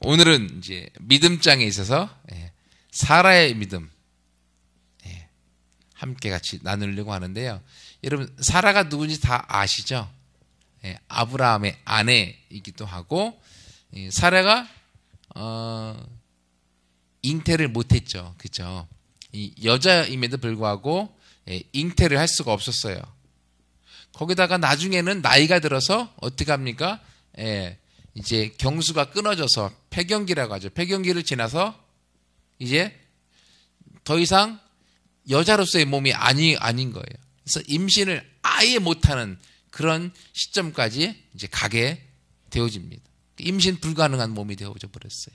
오늘은 이제 믿음장에 있어서 사라의 믿음 함께 같이 나누려고 하는데요. 여러분, 사라가 누군지 다 아시죠? 아브라함의 아내이기도 하고, 사라가 잉태를 못했죠. 그죠? 이 여자임에도 불구하고 잉태를 할 수가 없었어요. 거기다가 나중에는 나이가 들어서 어떻게 합니까? 이제 경수가 끊어져서 폐경기라고 하죠. 폐경기를 지나서 이제 더 이상 여자로서의 몸이 아닌 거예요. 그래서 임신을 아예 못하는 그런 시점까지 이제 가게 되어집니다. 임신 불가능한 몸이 되어져 버렸어요.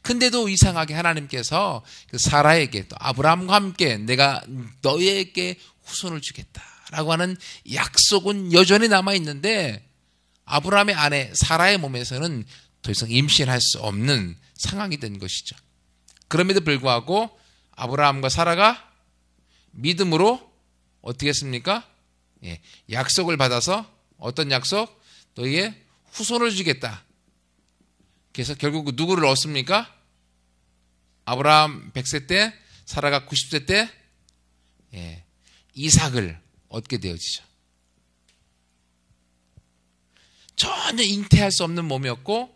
근데도 이상하게 하나님께서 그 사라에게 또 아브라함과 함께 내가 너에게 후손을 주겠다라고 하는 약속은 여전히 남아 있는데 아브라함의 아내 사라의 몸에서는 더 이상 임신할 수 없는 상황이 된 것이죠. 그럼에도 불구하고 아브라함과 사라가 믿음으로 어떻게 했습니까? 약속을 받아서 어떤 약속? 너에게 후손을 주겠다. 그래서 결국 누구를 얻습니까? 아브라함 100세 때, 사라가 90세 때 이삭을 얻게 되어지죠. 전혀 잉태할 수 없는 몸이었고,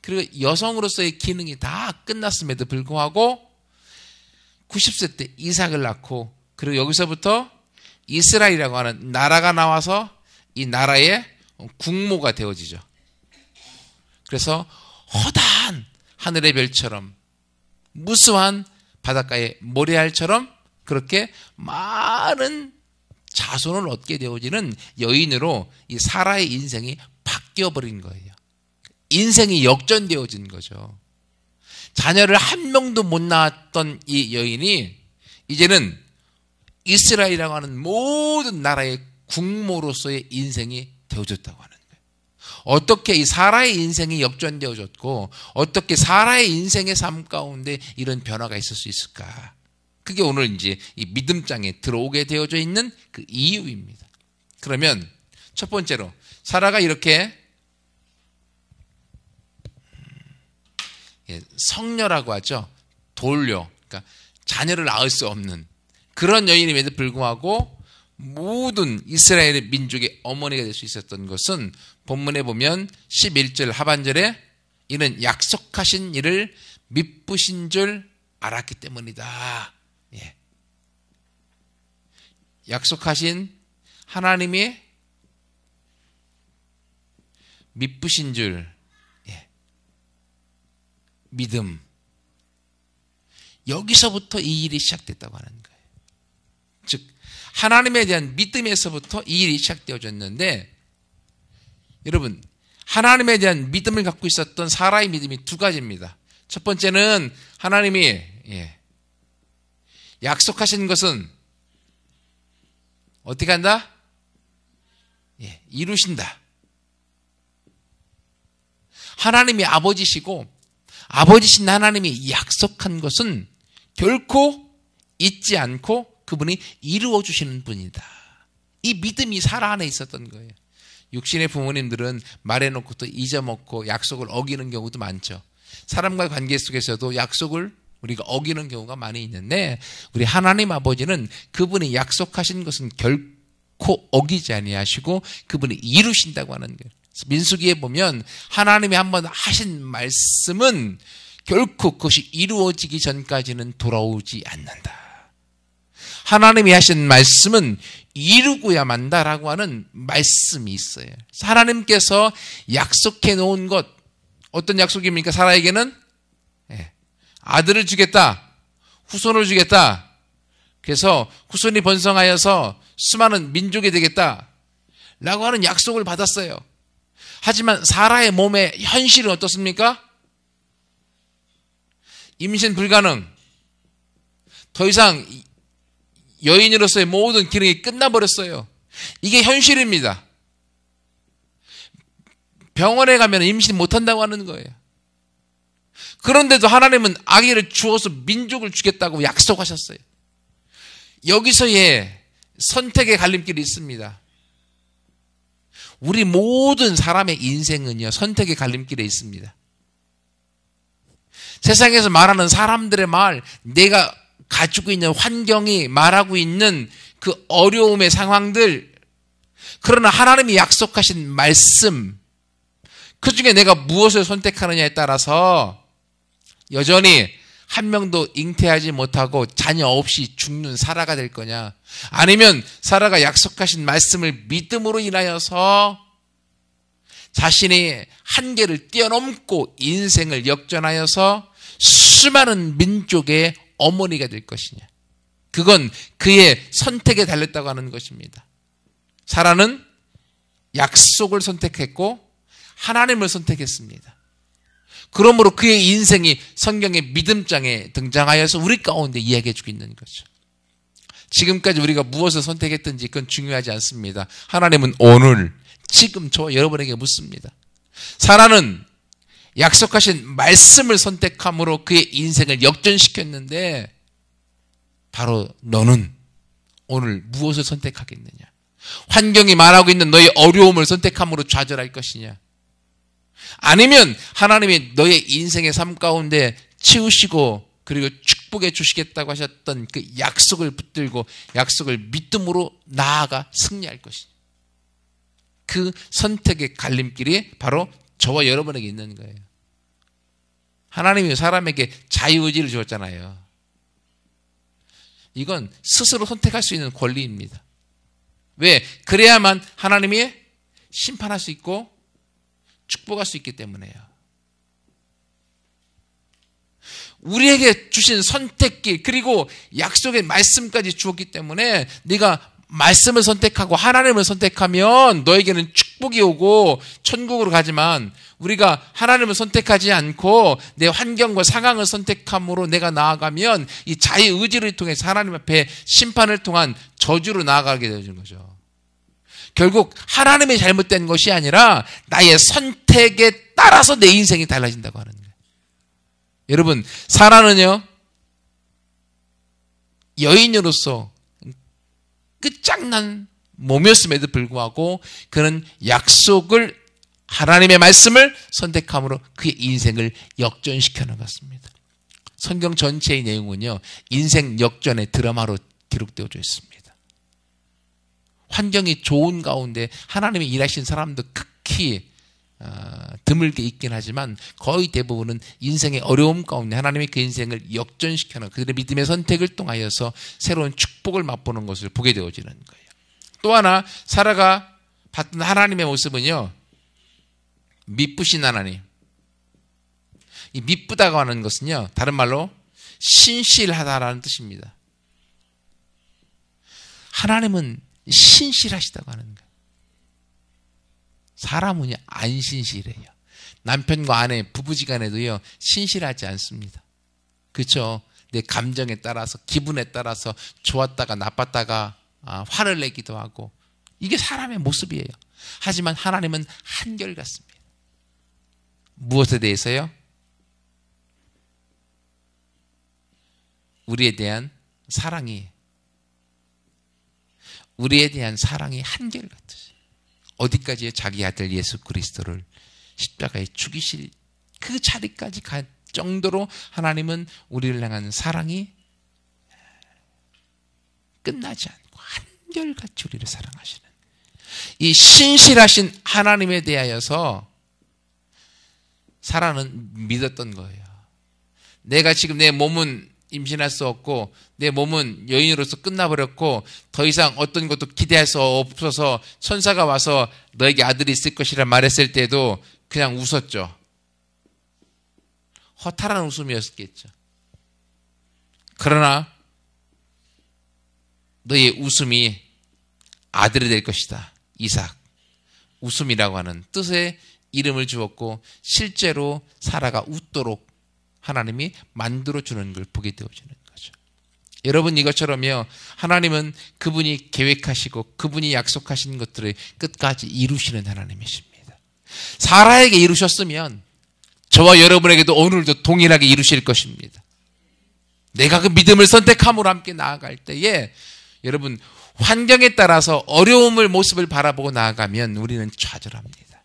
그리고 여성으로서의 기능이 다 끝났음에도 불구하고 90세 때 이삭을 낳고, 그리고 여기서부터 이스라엘이라고 하는 나라가 나와서 이 나라의 국모가 되어지죠. 그래서 허다한 하늘의 별처럼, 무수한 바닷가의 모래알처럼 그렇게 많은 자손을 얻게 되어지는 여인으로 이 사라의 인생이 바뀌어버린 거예요. 인생이 역전되어진 거죠. 자녀를 한 명도 못 낳았던 이 여인이 이제는 이스라엘이라고 하는 모든 나라의 국모로서의 인생이 되어졌다고 하는 거예요. 어떻게 이 사라의 인생이 역전되어졌고 어떻게 사라의 인생의 삶 가운데 이런 변화가 있을 수 있을까? 그게 오늘 이제 이 믿음장에 들어오게 되어져 있는 그 이유입니다. 그러면 첫 번째로 사라가 이렇게 성녀라고 하죠. 돌려, 그러니까 자녀를 낳을 수 없는 그런 여인임에도 불구하고 모든 이스라엘의 민족의 어머니가 될 수 있었던 것은 본문에 보면 11절 하반절에 이는 약속하신 이를 미쁘신 줄 알았기 때문이다. 약속하신 하나님이 미쁘신 줄 믿음, 여기서부터 이 일이 시작됐다고 하는 거예요. 즉 하나님에 대한 믿음에서부터 이 일이 시작되어졌는데, 여러분, 하나님에 대한 믿음을 갖고 있었던 사라의 믿음이 두 가지입니다. 첫 번째는 하나님이 약속하신 것은 어떻게 한다? 이루신다. 하나님이 아버지시고 아버지신 하나님이 약속한 것은 결코 잊지 않고 그분이 이루어 주시는 분이다. 이 믿음이 사라 안에 있었던 거예요. 육신의 부모님들은 말해놓고 또 잊어먹고 약속을 어기는 경우도 많죠. 사람과의 관계 속에서도 약속을 우리가 어기는 경우가 많이 있는데, 우리 하나님 아버지는 그분이 약속하신 것은 결코 어기지 아니하시고 그분이 이루신다고 하는 거예요. 민수기에 보면 하나님이 한번 하신 말씀은 결코 그것이 이루어지기 전까지는 돌아오지 않는다. 하나님이 하신 말씀은 이루고야 만다라고 하는 말씀이 있어요. 하나님께서 약속해 놓은 것, 어떤 약속입니까? 사라에게는 아들을 주겠다, 후손을 주겠다. 그래서 후손이 번성하여서 수많은 민족이 되겠다 라고 하는 약속을 받았어요. 하지만 사라의 몸의 현실은 어떻습니까? 임신 불가능, 더 이상 여인으로서의 모든 기능이 끝나버렸어요. 이게 현실입니다. 병원에 가면 임신 못한다고 하는 거예요. 그런데도 하나님은 아기를 주어서 민족을 주겠다고 약속하셨어요. 여기서의 선택의 갈림길이 있습니다. 우리 모든 사람의 인생은요, 선택의 갈림길에 있습니다. 세상에서 말하는 사람들의 말, 내가 가지고 있는 환경이 말하고 있는 그 어려움의 상황들, 그러나 하나님이 약속하신 말씀, 그 중에 내가 무엇을 선택하느냐에 따라서 여전히 한 명도 잉태하지 못하고 자녀 없이 죽는 사라가 될 거냐, 아니면 사라가 약속하신 말씀을 믿음으로 인하여서 자신의 한계를 뛰어넘고 인생을 역전하여서 수많은 민족의 어머니가 될 것이냐. 그건 그의 선택에 달렸다고 하는 것입니다. 사라는 약속을 선택했고 하나님을 선택했습니다. 그러므로 그의 인생이 성경의 믿음장에 등장하여서 우리 가운데 이야기해주고 있는 거죠. 지금까지 우리가 무엇을 선택했든지 그건 중요하지 않습니다. 하나님은 오늘 지금 저와 여러분에게 묻습니다. 사라는 약속하신 말씀을 선택함으로 그의 인생을 역전시켰는데 바로 너는 오늘 무엇을 선택하겠느냐? 환경이 말하고 있는 너의 어려움을 선택함으로 좌절할 것이냐? 아니면 하나님이 너의 인생의 삶 가운데 치우시고 그리고 축복해 주시겠다고 하셨던 그 약속을 붙들고 약속을 믿음으로 나아가 승리할 것이냐? 그 선택의 갈림길이 바로 저와 여러분에게 있는 거예요. 하나님이 사람에게 자유의지를 주었잖아요. 이건 스스로 선택할 수 있는 권리입니다. 왜? 그래야만 하나님이 심판할 수 있고 축복할 수 있기 때문에요. 우리에게 주신 선택길 그리고 약속의 말씀까지 주었기 때문에 네가 말씀을 선택하고 하나님을 선택하면 너에게는 축복이 오고 천국으로 가지만 우리가 하나님을 선택하지 않고 내 환경과 상황을 선택함으로 내가 나아가면 이 자유의지를 통해서 하나님 앞에 심판을 통한 저주로 나아가게 되는 거죠. 결국 하나님이 잘못된 것이 아니라 나의 선택에 따라서 내 인생이 달라진다고 하는 거예요. 여러분, 사라는요 여인으로서 끝장난 몸이었음에도 불구하고 그는 약속을 하나님의 말씀을 선택함으로 그의 인생을 역전시켜 나갔습니다. 성경 전체의 내용은요 인생 역전의 드라마로 기록되어져 있습니다. 환경이 좋은 가운데 하나님이 일하신 사람도 극히 드물게 있긴 하지만 거의 대부분은 인생의 어려움 가운데 하나님이 그 인생을 역전시켜놓은 그들의 믿음의 선택을 통하여서 새로운 축복을 맛보는 것을 보게 되어지는 거예요. 또 하나 사라가 봤던 하나님의 모습은요 미쁘신 하나님. 이 미쁘다고 하는 것은요 다른 말로 신실하다라는 뜻입니다. 하나님은 신실하시다고 하는 거예요. 사람은 안 신실해요. 남편과 아내, 부부지간에도요 신실하지 않습니다. 그렇죠? 내 감정에 따라서 기분에 따라서 좋았다가 나빴다가 화를 내기도 하고 이게 사람의 모습이에요. 하지만 하나님은 한결같습니다. 무엇에 대해서요? 우리에 대한 사랑이 한결같으세요. 어디까지요? 자기 아들 예수 그리스도를 십자가에 죽이실 그 자리까지 갈 정도로 하나님은 우리를 향한 사랑이 끝나지 않고 한결같이 우리를 사랑하시는 이 신실하신 하나님에 대하여서 사라는 믿었던 거예요. 내가 지금 내 몸은 임신할 수 없고 내 몸은 여인으로서 끝나버렸고 더 이상 어떤 것도 기대할 수 없어서 천사가 와서 너에게 아들이 있을 것이라 말했을 때도 그냥 웃었죠. 허탈한 웃음이었겠죠. 그러나 너의 웃음이 아들이 될 것이다. 이삭. 웃음이라고 하는 뜻의 이름을 주었고 실제로 사라가 웃도록 하나님이 만들어주는 걸 보게 되어지는 거죠. 여러분 이것처럼요. 하나님은 그분이 계획하시고 그분이 약속하신 것들을 끝까지 이루시는 하나님이십니다. 사라에게 이루셨으면 저와 여러분에게도 오늘도 동일하게 이루실 것입니다. 내가 그 믿음을 선택함으로 함께 나아갈 때에 여러분 환경에 따라서 어려움을 모습을 바라보고 나아가면 우리는 좌절합니다.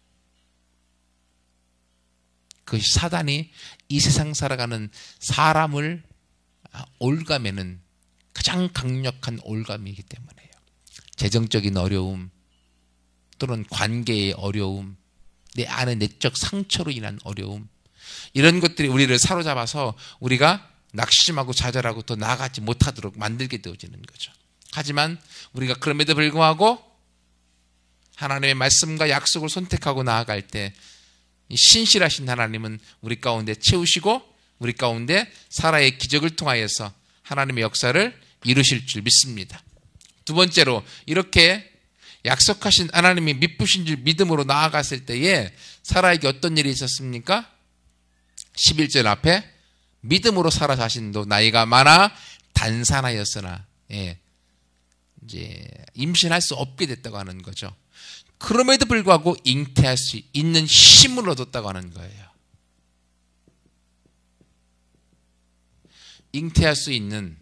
그것이 사단이 이 세상 살아가는 사람을 올가매는 가장 강력한 올감이기 때문에요. 재정적인 어려움 또는 관계의 어려움, 내 안의 내적 상처로 인한 어려움, 이런 것들이 우리를 사로잡아서 우리가 낙심하고 좌절하고 더 나아가지 못하도록 만들게 되어지는 거죠. 하지만 우리가 그럼에도 불구하고 하나님의 말씀과 약속을 선택하고 나아갈 때 신실하신 하나님은 우리 가운데 채우시고 우리 가운데 살아의 기적을 통하여서 하나님의 역사를 이루실 줄 믿습니다. 두 번째로, 이렇게 약속하신 하나님이 미쁘신 줄 믿음으로 나아갔을 때에 사라에게 어떤 일이 있었습니까? 11절 앞에 믿음으로 사라 자신도 나이가 많아 단산하였으나, 이제 임신할 수 없게 됐다고 하는 거죠. 그럼에도 불구하고 잉태할 수 있는 힘을 얻었다고 하는 거예요. 잉태할 수 있는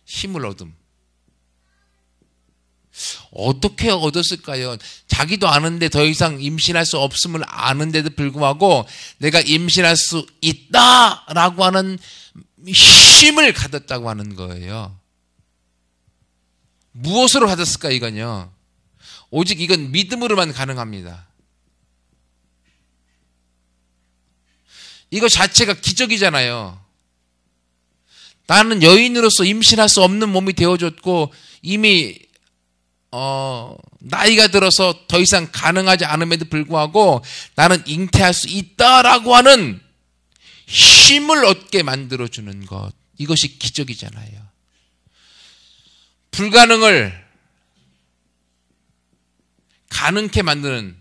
힘을 얻음. 어떻게 얻었을까요? 자기도 아는데 더 이상 임신할 수 없음을 아는데도 불구하고 내가 임신할 수 있다라고 하는 힘을 가졌다고 하는 거예요. 무엇으로 받았을까 이건요? 오직 이건 믿음으로만 가능합니다. 이거 자체가 기적이잖아요. 나는 여인으로서 임신할 수 없는 몸이 되어줬고 이미 나이가 들어서 더 이상 가능하지 않음에도 불구하고 나는 잉태할 수 있다라고 하는 힘을 얻게 만들어주는 것, 이것이 기적이잖아요. 불가능을 가능케 만드는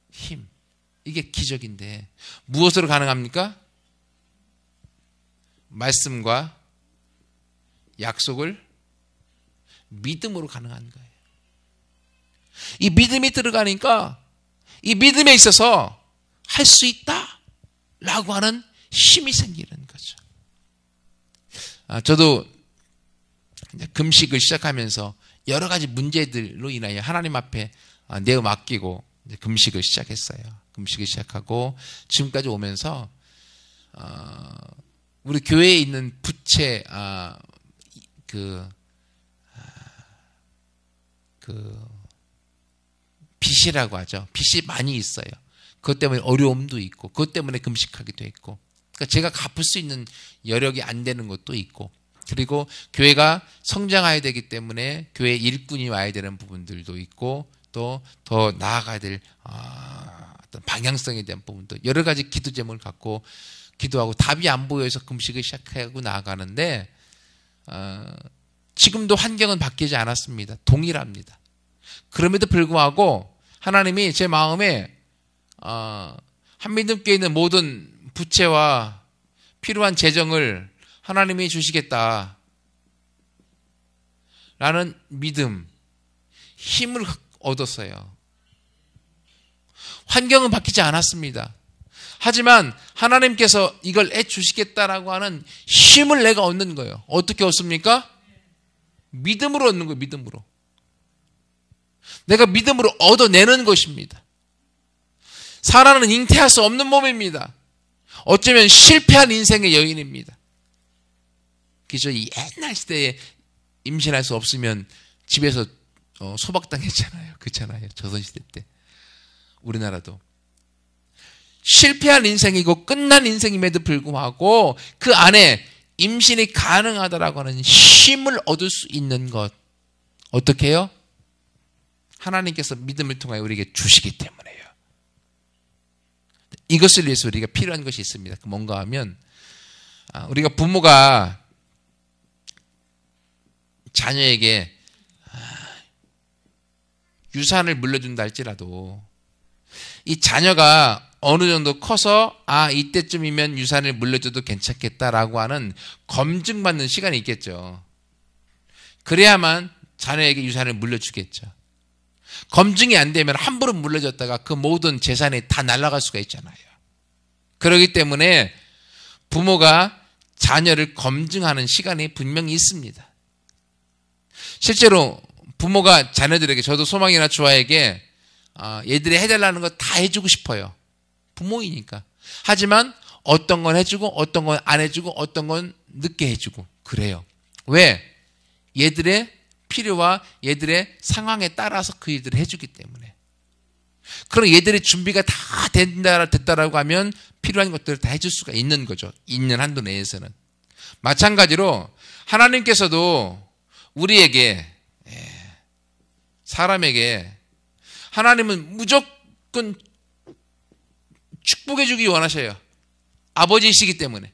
힘, 이게 기적인데 무엇으로 가능합니까? 말씀과 약속을 믿음으로 가능한 거예요. 이 믿음이 들어가니까 이 믿음에 있어서 할 수 있다라고 하는 힘이 생기는 거죠. 저도 금식을 시작하면서 여러 가지 문제들로 인하여 하나님 앞에 내어 맡기고 금식을 시작했어요. 금식을 시작하고 지금까지 오면서 우리 교회에 있는 부채 빚이라고 하죠. 빚이 많이 있어요. 그것 때문에 어려움도 있고 그것 때문에 금식하기도 했고, 그러니까 제가 갚을 수 있는 여력이 안 되는 것도 있고, 그리고 교회가 성장해야 되기 때문에 교회 일꾼이 와야 되는 부분들도 있고, 또 더 나아가야 될 어떤 방향성에 대한 부분도 여러 가지 기도 제목을 갖고 기도하고 답이 안 보여서 금식을 시작하고 나아가는데 지금도 환경은 바뀌지 않았습니다. 동일합니다. 그럼에도 불구하고 하나님이 제 마음에 한민등교에 있는 모든 부채와 필요한 재정을 하나님이 주시겠다 라는 믿음, 힘을 얻었어요. 환경은 바뀌지 않았습니다. 하지만 하나님께서 이걸 해주시겠다라고 하는 힘을 내가 얻는 거예요. 어떻게 얻습니까? 믿음으로 얻는 거예요. 믿음으로. 내가 믿음으로 얻어내는 것입니다. 사라는 잉태할 수 없는 몸입니다. 어쩌면 실패한 인생의 여인입니다. 그죠? 이 옛날 시대에 임신할 수 없으면 집에서 소박당했잖아요. 그렇잖아요. 조선시대 때. 우리나라도. 실패한 인생이고 끝난 인생임에도 불구하고 그 안에 임신이 가능하다라고 하는 힘을 얻을 수 있는 것. 어떻게 해요? 하나님께서 믿음을 통하여 우리에게 주시기 때문에요. 이것을 위해서 우리가 필요한 것이 있습니다. 뭔가 하면 우리가 부모가 자녀에게 유산을 물려준다 할지라도 이 자녀가 어느 정도 커서 이때쯤이면 유산을 물려줘도 괜찮겠다라고 하는 검증받는 시간이 있겠죠. 그래야만 자녀에게 유산을 물려주겠죠. 검증이 안 되면 함부로 물려줬다가 그 모든 재산이 다 날아갈 수가 있잖아요. 그렇기 때문에 부모가 자녀를 검증하는 시간이 분명히 있습니다. 실제로 부모가 자녀들에게, 저도 소망이나 주아에게 얘들이 해달라는 거 다 해주고 싶어요. 부모이니까. 하지만 어떤 건 해주고 어떤 건 안 해주고 어떤 건 늦게 해주고 그래요. 왜? 얘들의 필요와 얘들의 상황에 따라서 그 일들을 해주기 때문에. 그럼 얘들의 준비가 다 됐다라고 하면 필요한 것들을 다 해줄 수가 있는 거죠. 있는 한도 내에서는. 마찬가지로 하나님께서도 우리에게, 사람에게 하나님은 무조건 축복해 주기 원하셔요. 아버지이시기 때문에.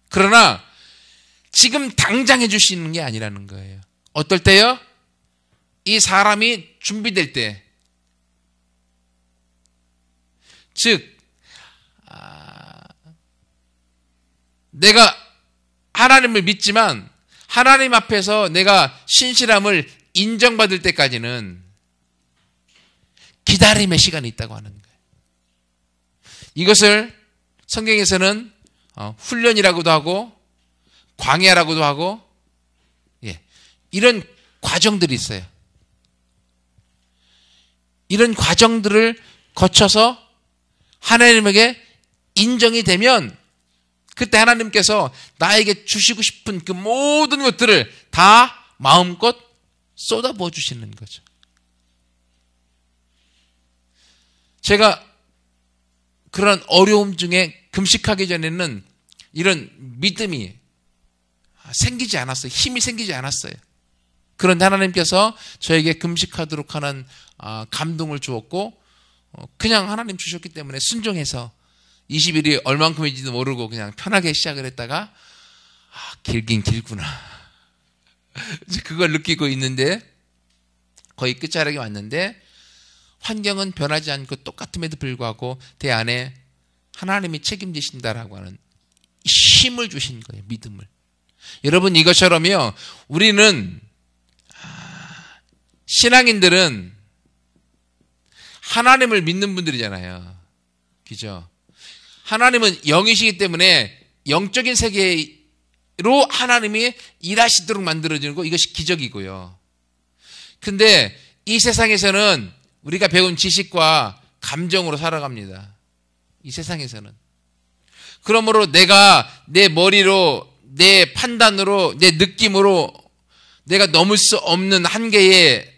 그러나 지금 당장 해주시는 게 아니라는 거예요. 어떨 때요? 이 사람이 준비될 때. 즉, 내가 하나님을 믿지만 하나님 앞에서 내가 신실함을 인정받을 때까지는 기다림의 시간이 있다고 하는 거예요. 이것을 성경에서는 훈련이라고도 하고 광야라고도 하고 이런 과정들이 있어요. 이런 과정들을 거쳐서 하나님에게 인정이 되면 그때 하나님께서 나에게 주시고 싶은 그 모든 것들을 다 마음껏 쏟아부어 주시는 거죠. 제가 그런 어려움 중에 금식하기 전에는 이런 믿음이 생기지 않았어요. 힘이 생기지 않았어요. 그런데 하나님께서 저에게 금식하도록 하는 감동을 주었고 그냥 하나님 주셨기 때문에 순종해서 20일이 얼만큼인지도 모르고 그냥 편하게 시작을 했다가 길긴 길구나. 그걸 느끼고 있는데 거의 끝자락에 왔는데 환경은 변하지 않고 똑같음에도 불구하고 내 안에 하나님이 책임지신다라고 하는 힘을 주신 거예요. 믿음을. 여러분 이것처럼요. 우리는 신앙인들은 하나님을 믿는 분들이잖아요. 그죠? 하나님은 영이시기 때문에 영적인 세계로 하나님이 일하시도록 만들어지는 거 이것이 기적이고요. 근데 이 세상에서는 우리가 배운 지식과 감정으로 살아갑니다. 이 세상에서는. 그러므로 내가 내 머리로, 내 판단으로, 내 느낌으로 내가 넘을 수 없는 한계의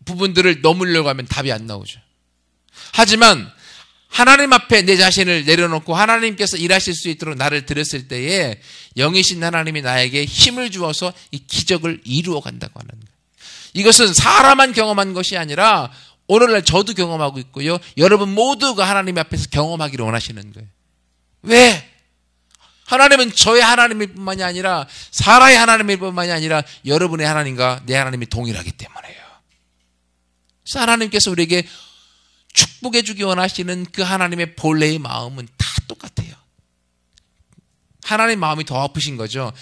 부분들을 넘으려고 하면 답이 안 나오죠. 하지만 하나님 앞에 내 자신을 내려놓고 하나님께서 일하실 수 있도록 나를 드렸을 때에 영이신 하나님이 나에게 힘을 주어서 이 기적을 이루어 간다고 하는 거예요. 이것은 사람만 경험한 것이 아니라 오늘날 저도 경험하고 있고요. 여러분 모두가 하나님 앞에서 경험하기를 원하시는 거예요. 왜? 하나님은 저의 하나님일 뿐만이 아니라 사라의 하나님일 뿐만이 아니라 여러분의 하나님과 내 하나님이 동일하기 때문에요. 그래서 하나님께서 우리에게 축복해 주기 원하시는 그 하나님의 본래의 마음은 다 똑같아요. 하나님 마음이 더 아프신 거죠.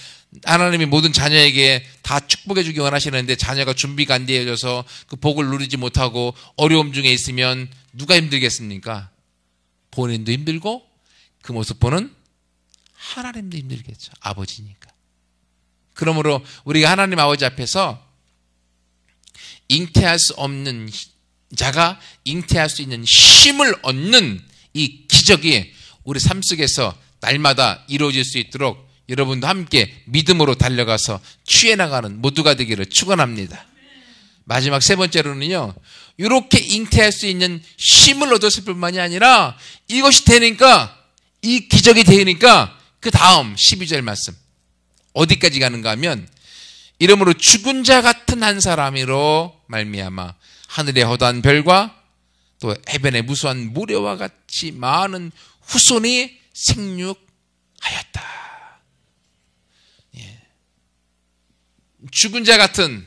하나님이 모든 자녀에게 다 축복해 주기 원하시는데 자녀가 준비가 안 되어져서 그 복을 누리지 못하고 어려움 중에 있으면 누가 힘들겠습니까? 본인도 힘들고 그 모습 보는 하나님도 힘들겠죠. 아버지니까. 그러므로 우리가 하나님 아버지 앞에서 잉태할 수 없는 자가 잉태할 수 있는 힘을 얻는 이 기적이 우리 삶 속에서 날마다 이루어질 수 있도록 여러분도 함께 믿음으로 달려가서 취해나가는 모두가 되기를 축원합니다. 마지막 세 번째로는요. 이렇게 잉태할 수 있는 힘을 얻었을 뿐만이 아니라 이것이 되니까 이 기적이 되니까 그 다음 12절 말씀 어디까지 가는가 하면 이러므로 죽은 자 같은 한 사람으로 말미암아 하늘의 허다한 별과 또 해변의 무수한 모래와 같이 많은 후손이 생육하였다. 예. 죽은 자 같은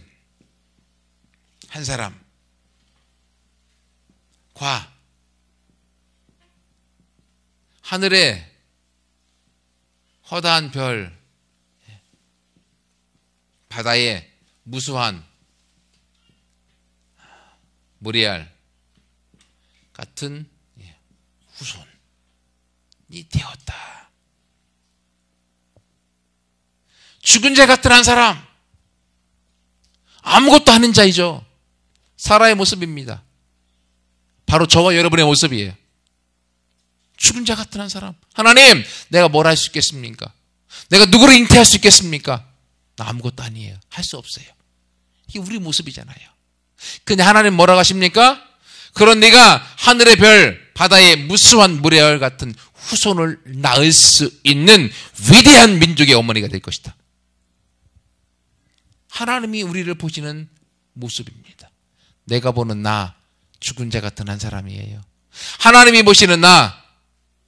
한 사람과 하늘의 허다한 별, 바다의 무수한 모래알 같은 후손이 되었다. 죽은 자 같은 한 사람, 아무것도 아닌 자이죠. 사라의 모습입니다. 바로 저와 여러분의 모습이에요. 죽은 자 같은 한 사람. 하나님, 내가 뭘 할 수 있겠습니까? 내가 누구를 잉태할 수 있겠습니까? 나 아무것도 아니에요. 할 수 없어요. 이게 우리 모습이잖아요. 근데 하나님 뭐라고 하십니까? 그런 네가 하늘의 별, 바다의 무수한 물의 같은 후손을 낳을 수 있는 위대한 민족의 어머니가 될 것이다. 하나님이 우리를 보시는 모습입니다. 내가 보는 나, 죽은 자 같은 한 사람이에요. 하나님이 보시는 나,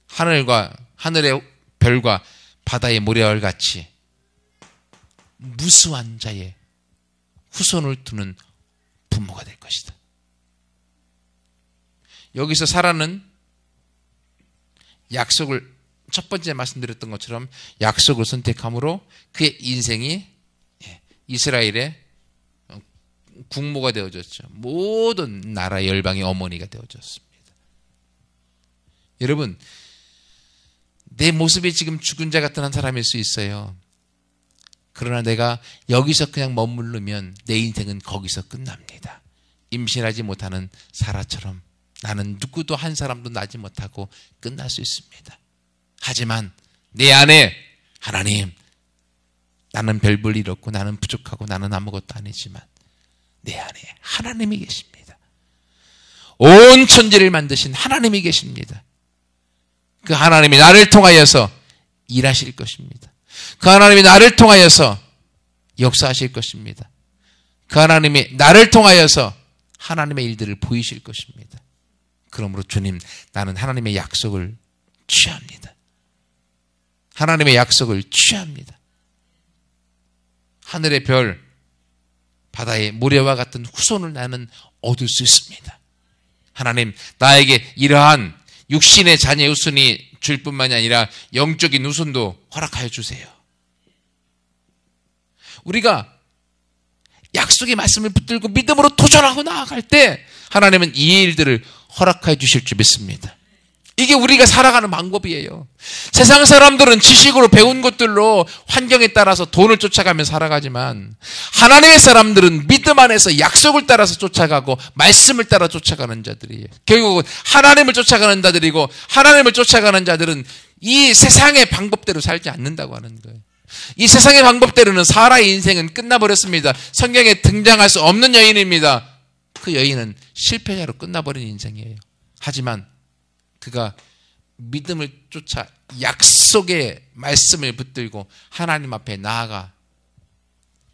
하늘의 별과 바다의 모래알 같이 무수한 자의 후손을 두는 부모가 될 것이다. 여기서 사라는 약속을, 첫 번째 말씀드렸던 것처럼 약속을 선택함으로 그의 인생이 이스라엘의 국모가 되어졌죠. 모든 나라 열방의 어머니가 되어졌습니다. 여러분, 내 모습이 지금 죽은 자 같은 한 사람일 수 있어요. 그러나 내가 여기서 그냥 머무르면 내 인생은 거기서 끝납니다. 임신하지 못하는 사라처럼 나는 누구도 한 사람도 낳지 못하고 끝날 수 있습니다. 하지만 내 안에 하나님, 나는 별볼 일 없고 나는 부족하고 나는 아무것도 아니지만 내 안에 하나님이 계십니다. 온 천지를 만드신 하나님이 계십니다. 그 하나님이 나를 통하여서 일하실 것입니다. 그 하나님이 나를 통하여서 역사하실 것입니다. 그 하나님이 나를 통하여서 하나님의 일들을 보이실 것입니다. 그러므로 주님, 나는 하나님의 약속을 취합니다. 하나님의 약속을 취합니다. 하늘의 별, 바다의 모래와 같은 후손을 나는 얻을 수 있습니다. 하나님, 나에게 이러한 육신의 자녀의 후손이 줄 뿐만이 아니라 영적인 후손도 허락하여 주세요. 우리가 약속의 말씀을 붙들고 믿음으로 도전하고 나아갈 때 하나님은 이 일들을 허락하여 주실 줄 믿습니다. 이게 우리가 살아가는 방법이에요. 세상 사람들은 지식으로 배운 것들로 환경에 따라서 돈을 쫓아가며 살아가지만 하나님의 사람들은 믿음 안에서 약속을 따라서 쫓아가고 말씀을 따라 쫓아가는 자들이에요. 결국은 하나님을 쫓아가는 자들이고 하나님을 쫓아가는 자들은 이 세상의 방법대로 살지 않는다고 하는 거예요. 이 세상의 방법대로는 사라의 인생은 끝나버렸습니다. 성경에 등장할 수 없는 여인입니다. 그 여인은 실패자로 끝나버린 인생이에요. 하지만 그가 믿음을 쫓아 약속의 말씀을 붙들고 하나님 앞에 나아가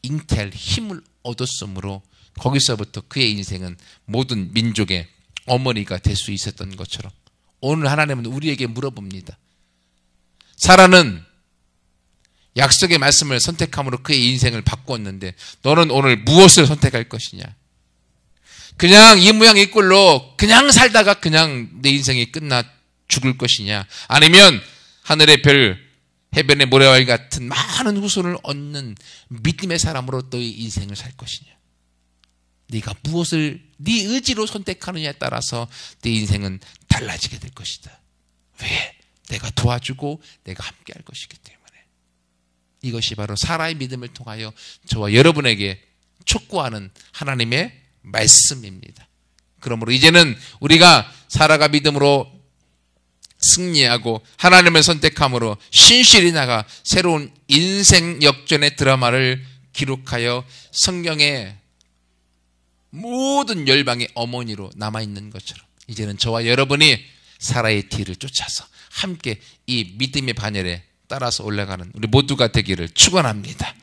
잉태할 힘을 얻었으므로 거기서부터 그의 인생은 모든 민족의 어머니가 될 수 있었던 것처럼 오늘 하나님은 우리에게 물어봅니다. 사라는 약속의 말씀을 선택함으로 그의 인생을 바꾸었는데 너는 오늘 무엇을 선택할 것이냐? 그냥 이 모양 이 꼴로 그냥 살다가 그냥 내 인생이 끝나 죽을 것이냐? 아니면 하늘의 별, 해변의 모래알 같은 많은 후손을 얻는 믿음의 사람으로 너의 인생을 살 것이냐? 네가 무엇을 네 의지로 선택하느냐에 따라서 네 인생은 달라지게 될 것이다. 왜? 내가 도와주고 내가 함께 할 것이기 때문에. 이것이 바로 사라의 믿음을 통하여 저와 여러분에게 촉구하는 하나님의 말씀입니다. 그러므로 이제는 우리가 사라가 믿음으로 승리하고 하나님을 선택함으로 신실히 나가 새로운 인생 역전의 드라마를 기록하여 성경의 모든 열방의 어머니로 남아있는 것처럼 이제는 저와 여러분이 사라의 뒤를 쫓아서 함께 이 믿음의 반열에 따라서 올라가는 우리 모두가 되기를 축원합니다.